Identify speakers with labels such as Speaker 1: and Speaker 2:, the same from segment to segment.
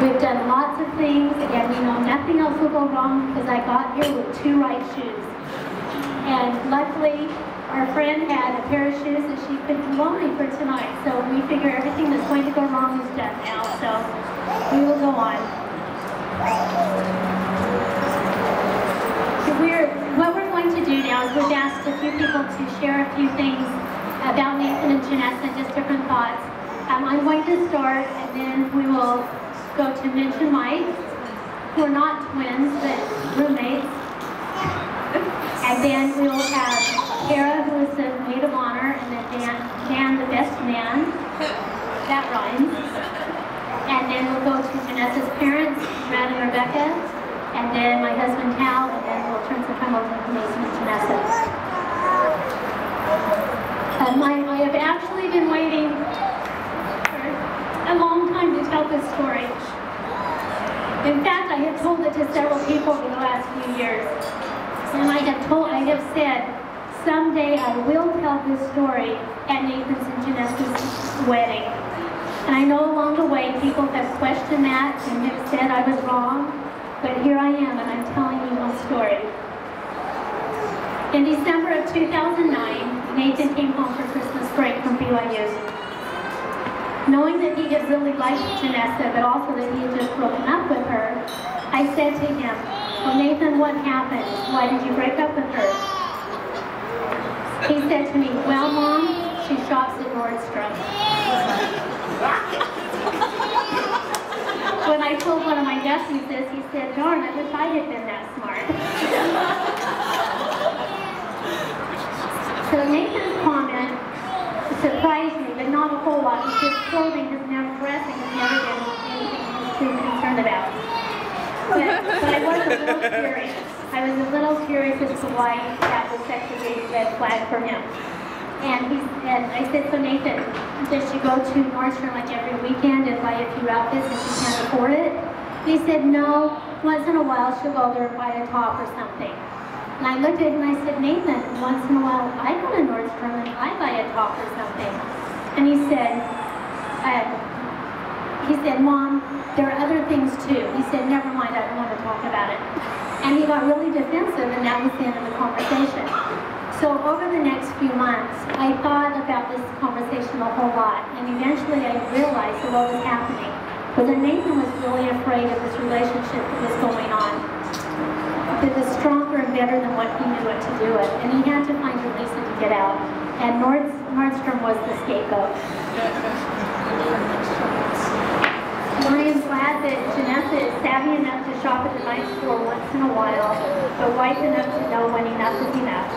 Speaker 1: We've done lots of things, and we know nothing else will go wrong because I got here with 2 right shoes. And luckily, our friend had a pair of shoes that she could loan me for tonight. So we figure everything that's going to go wrong is done now. So we will go on. What we're going to do now is we've asked a few people to share a few things about Nathan and Janessa, just different thoughts. I'm going to start, and then we will go to Mitch and Mike, who are not twins, but roommates. And then we will have Kara, who is the maid of honor, and then Dan, the best man. That rhymes. And then we'll go to Janessa's parents, Brad and Rebecca, and then my husband Hal, and then we'll turn some time over to Nathan and Janessa. I have actually been waiting for a long time to tell this story. In fact, I have told it to several people in the last few years. And I have said, someday I will tell this story at Nathan's and Janessa's wedding. And I know along the way people have questioned that and have said I was wrong, but here I am and I'm telling you my story. In December of 2009, Nathan came home for Christmas break from BYU. Knowing that he had really liked Janessa, but also that he had just broken up with her, I said to him, "Well, Nathan, what happened? Why did you break up with her?" He said to me, "Well, Mom, she shops at Nordstrom." When I told one of my nephews this, he said, "Darn, I wish I had been that smart." So Nathan's comment surprised me, but not a whole lot, because dressing has never been anything he was too concerned about. But I was a little curious. I was a little curious as to why that was such a big red flag for him. And I said, "So Nathan, does she go to Nordstrom like every weekend and buy a few outfits and she can't afford it?" He said, "No, once in a while she'll go there and buy a top or something." And I looked at him and I said, "Nathan, once in a while I go to Nordstrom and I buy a top or something." And he said, "Mom, there are other things too." He said, "Never mind, I don't want to talk about it." And he got really defensive, and that was the end of the conversation. So over the next few months, I thought about this conversation a whole lot, and eventually I realized that what was happening was that Nathan was really afraid of this relationship that was going on. It was stronger and better than what he knew it to do it, and he had to find a reason to get out, and Nordstrom was the scapegoat. I am glad that Janessa is savvy enough to shop at the night store once in a while, but wise enough to know when enough is enough.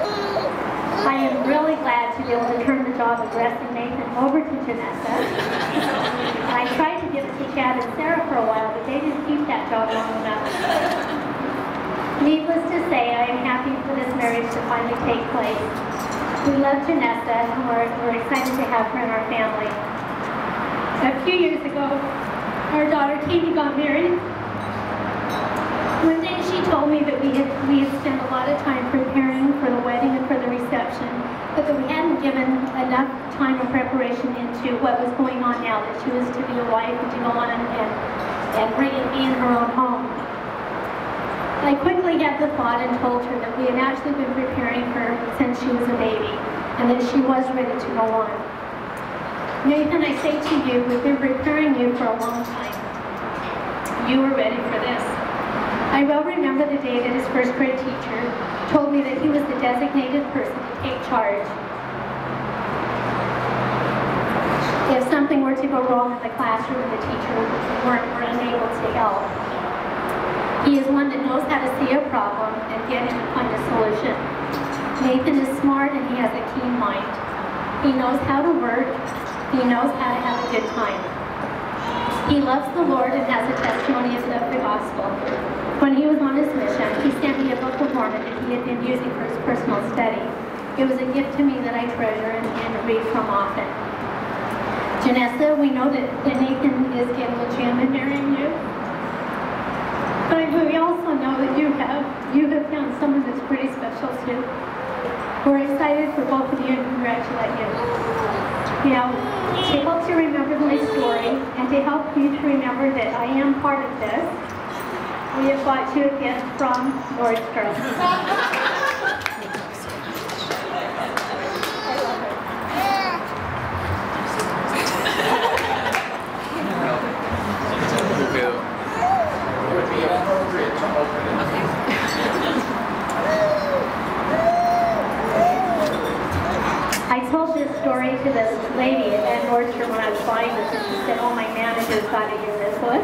Speaker 1: I am really glad to be able to turn the job of dressing Nathan over to Janessa. I tried to give it to Chad and Sarah for a while, but they didn't keep that job long enough. Needless to say, I am happy for this marriage to finally take place. We love Janessa, and we're excited to have her in our family. A few years ago, our daughter Katie got married. One day she told me that we had spent a lot of time preparing for the wedding and for the reception, but that we hadn't given enough time of preparation into what was going on now, that she was to be a wife and to go on and be in her own home. I quickly had the thought and told her that we had actually been preparing her since she was a baby, and that she was ready to go on. Nathan, I say to you, we've been preparing you for a long time. You were ready for this. I well remember the day that his first grade teacher told me that he was the designated person to take charge if something were to go wrong in the classroom and the teacher were unable to help. He is one that knows how to see a problem and get in and find a solution. Nathan is smart and he has a keen mind. He knows how to work. He knows how to have a good time. He loves the Lord and has a testimony of the gospel. When he was on his mission, he sent me a book of Mormon that he had been using for his personal study. It was a gift to me that I treasure and read from often. Janessa, we know that Nathan is getting a jam in marrying you. But we also know that you have found someone that's pretty special too. We're excited for both of you and congratulate you. You know, To help you remember my story and to help you to remember that I am part of this, we have brought you a gift from Nordstrom.
Speaker 2: It would be appropriate to open it.
Speaker 1: I told this story to this lady at Nordstrom when I was buying this, and she said, "Oh, my manager's got to hear this one."